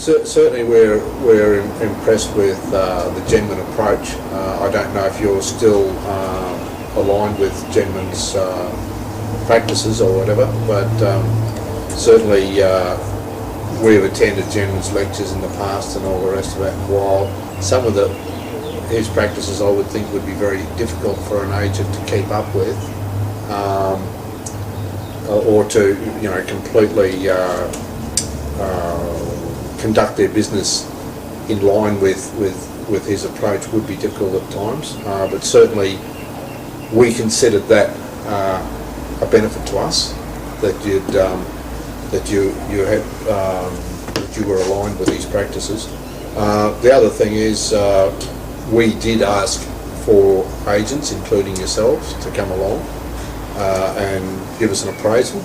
Certainly we're impressed with the Genman approach. I don't know if you're still aligned with Genman's practices or whatever, but certainly we've attended Genman's lectures in the past and all the rest of it. While some of his practices I would think would be very difficult for an agent to keep up with, or to completely conduct their business in line with his approach would be difficult at times. But certainly we considered that a benefit to us, that you were aligned with these practices. The other thing is we did ask for agents, including yourselves, to come along and give us an appraisal.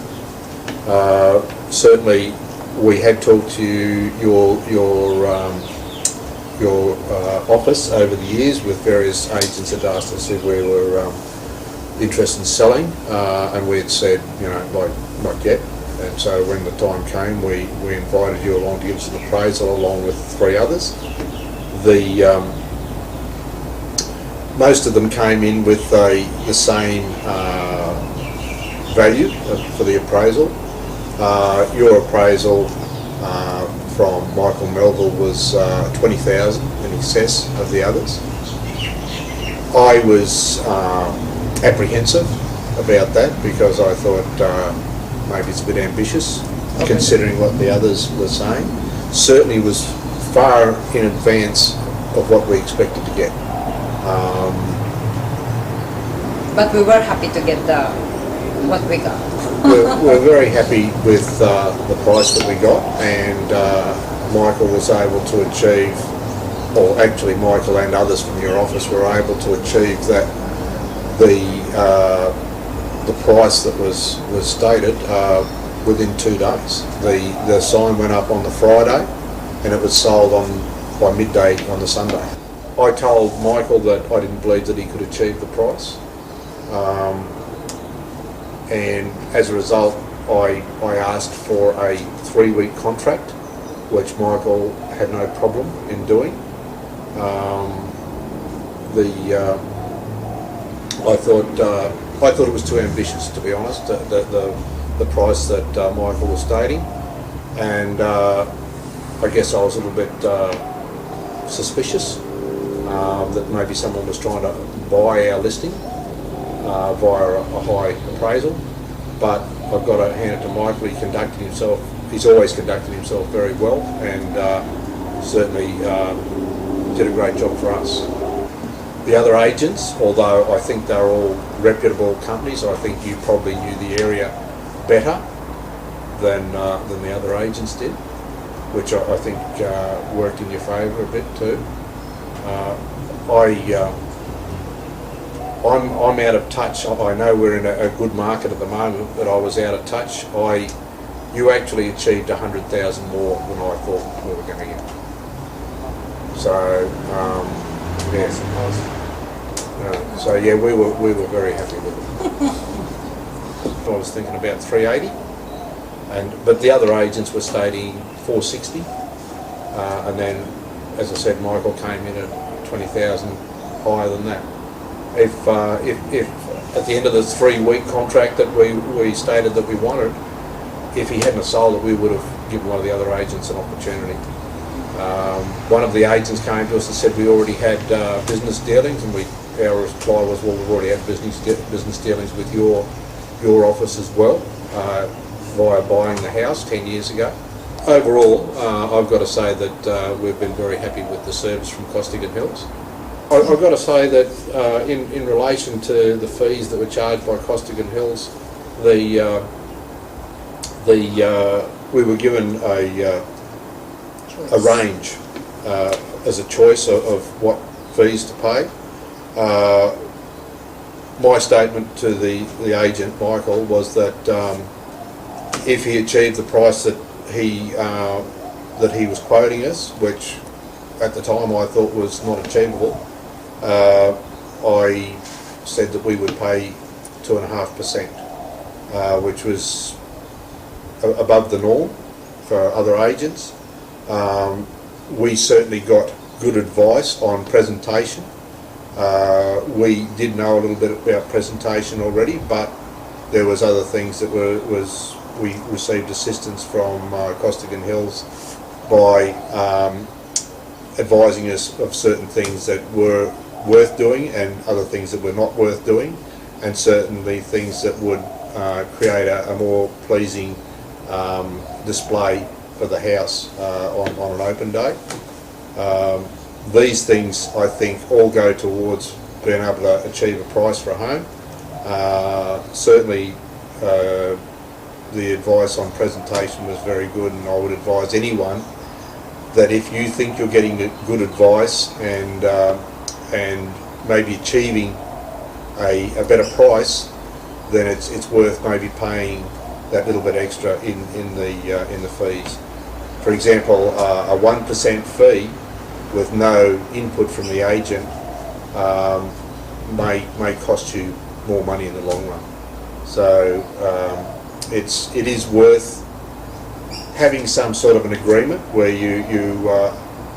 Certainly we had talked to your office over the years with various agents that asked us if we were interested in selling, and we had said, not yet. And so when the time came, we invited you along to give us an appraisal along with 3 others. Most of them came in with the same value for the appraisal. Your appraisal from Michael Melville was 20,000 in excess of the others. I was apprehensive about that because I thought maybe it's a bit ambitious, considering what the others were saying. Certainly was far in advance of what we expected to get. But we were happy to get what we got. we're very happy with the price that we got, and Michael was able to achieve, or actually Michael and others from your office were able to achieve that the price that was stated within 2 days. The sign went up on the Friday and it was sold by midday on the Sunday. I told Michael that I didn't believe that he could achieve the price, and as a result I asked for a 3-week contract, which Michael had no problem in doing. I thought it was too ambitious, to be honest, the price that Michael was stating, and I guess I was a little bit suspicious that maybe someone was trying to buy our listing via a high appraisal. But I've got to hand it to Michael. He's always conducted himself very well, and certainly did a great job for us. The other agents, although I think they're all reputable companies, I think you probably knew the area better than the other agents did, which I think worked in your favour a bit too. I'm out of touch. I know we're in a good market at the moment, but I was out of touch. You actually achieved 100,000 more than I thought we were going to get. So yes. So yeah, we were very happy with it. I was thinking about 380, but the other agents were stating 460, and then, as I said, Michael came in at 20,000 higher than that. If at the end of the 3-week contract that we stated that we wanted, if he hadn't sold it, we would have given one of the other agents an opportunity. One of the agents came to us and said we already had business dealings, and our reply was, well, we've already had business dealings with your office as well, via buying the house 10 years ago. Overall, I've got to say that we've been very happy with the service from Costigan Hills. I've got to say that in relation to the fees that were charged by Costigan Hills, we were given a range as a choice of what fees to pay. My statement to the agent, Michael, was that if he achieved the price that he was quoting us, which at the time I thought was not achievable, I said that we would pay 2.5%, which was above the norm for other agents. We certainly got good advice on presentation. We did know a little bit about presentation already, but there was other things that we received assistance from Costigan Hills by advising us of certain things that were worth doing and other things that were not worth doing, and certainly things that would create a more pleasing display for the house on an open day. These things, I think, all go towards being able to achieve a price for a home. Certainly the advice on presentation was very good, and I would advise anyone that if you think you're getting good advice and maybe achieving a better price, then it's worth maybe paying that little bit extra in the fees. For example, a 1% fee with no input from the agent may cost you more money in the long run. So it is worth having some sort of an agreement where you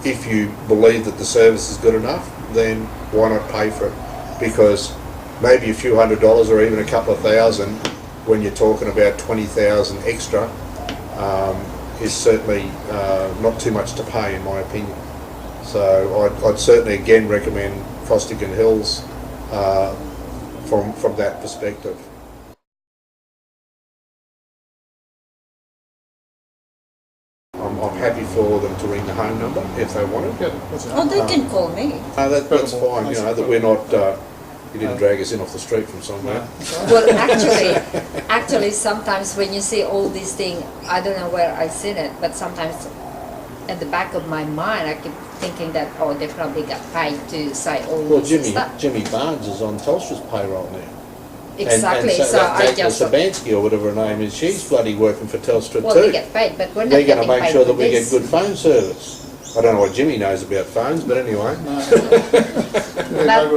if you believe that the service is good enough, then why not pay for it? Because maybe a few $100 or even a couple of thousand, when you're talking about 20,000 extra, is certainly not too much to pay, in my opinion. So I'd certainly again recommend Costigan Hills from that perspective. I'm happy for them to ring the home number if they want it. Oh, they can call me. That's fine, you know, that we're not, you didn't drag us in off the street from somewhere. Well, actually, sometimes when you see all these things, I don't know where I seen it, but sometimes at the back of my mind, I keep thinking that, oh, they probably got paid to say all this stuff. Jimmy Barnes is on Telstra's payroll now. Exactly, and so I just... Sabansky, or whatever her name is, she's bloody working for Telstra well, too. Well, they get paid, but we're not They're getting paid. They're going to make sure that we this. get good phone service. I don't know what Jimmy knows about phones, but anyway. But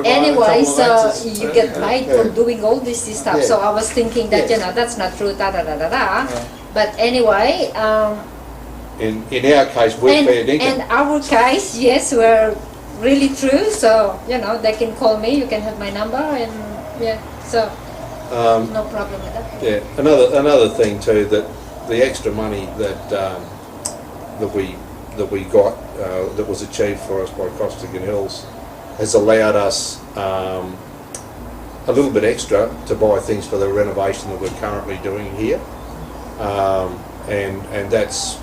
anyway, so you get paid for doing all this stuff. So I was thinking that, you know, that's not true, But anyway... in our case, we're fair dinkum. In our case, yes, we're really true. So, you know, they can call me, you can have my number, and yeah, so... no problem with that. Yeah, another thing too, that the extra money that we got that was achieved for us by Costigan Hills has allowed us a little bit extra to buy things for the renovation that we're currently doing here, and that's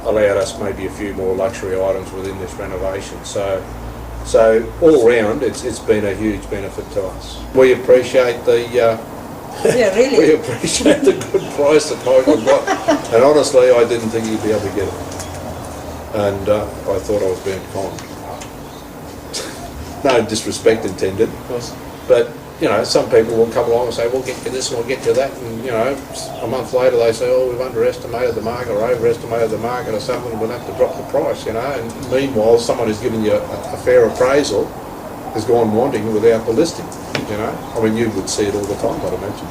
allowed us maybe a few more luxury items within this renovation. So all round, it's been a huge benefit to us. We appreciate yeah, really. We appreciate the good price that Michael got, and honestly, I didn't think he'd be able to get it, and I thought I was being kind. No disrespect intended, but you know, some people will come along and say, "We'll get you this and we'll get you that," and you know, a month later they say, "Oh, we've underestimated the market or overestimated the market or something. We'll have to drop the price," you know. And meanwhile, someone who's given you a fair appraisal has gone wanting without the listing. You know, I mean, you would see it all the time, I'd imagine.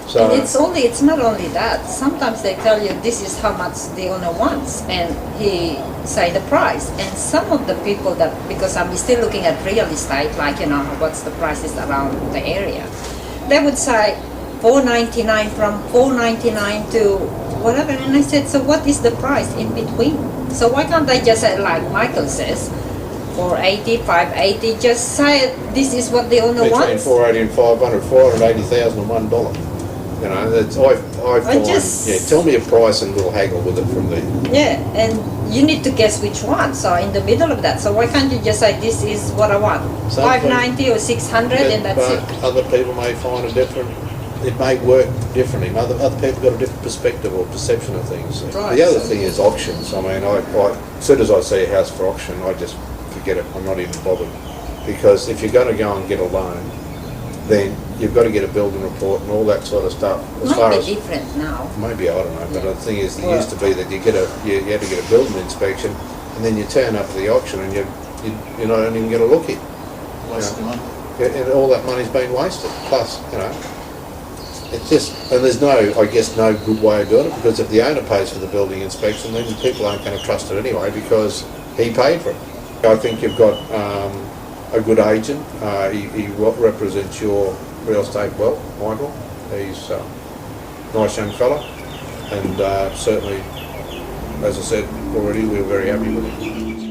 So and it's not only that. Sometimes they tell you this is how much the owner wants, and he say the price. And some of the people that, because I'm still looking at real estate, like, you know, what's the prices around the area, they would say $4.99 from $4.99 to whatever. And I said, so what is the price in between? So why can't they just say, like Michael says, 480, 580, just say this is what the owner wants. Between 480 and 500, 480,000 and $1. You know, that's I find. Yeah, tell me a price and we'll haggle with it from there. Yeah, and you need to guess which one. So in the middle of that. So why can't you just say this is what I want, 590 or 600, and that's it. Other people may find it different. It may work differently. Other people got a different perspective or perception of things. Right. The other thing is auctions. I mean, as soon as I see a house for auction, I just forget it. I'm not even bothered, because if you're going to go and get a loan, then you've got to get a building report and all that sort of stuff. Might be different now. Maybe, I don't know, but the thing is, it used to be that you had to get a building inspection, and then you turn up to the auction and you don't even get a look in. Wasted money. And all that money's been wasted. Plus, you know, It's just, and there's no, I guess, no good way of doing it, because if the owner pays for the building inspection, then people aren't going to trust it anyway because he paid for it. I think you've got a good agent. He represents your real estate well, Michael. He's a nice young fella, and certainly, as I said already, we're very happy with him.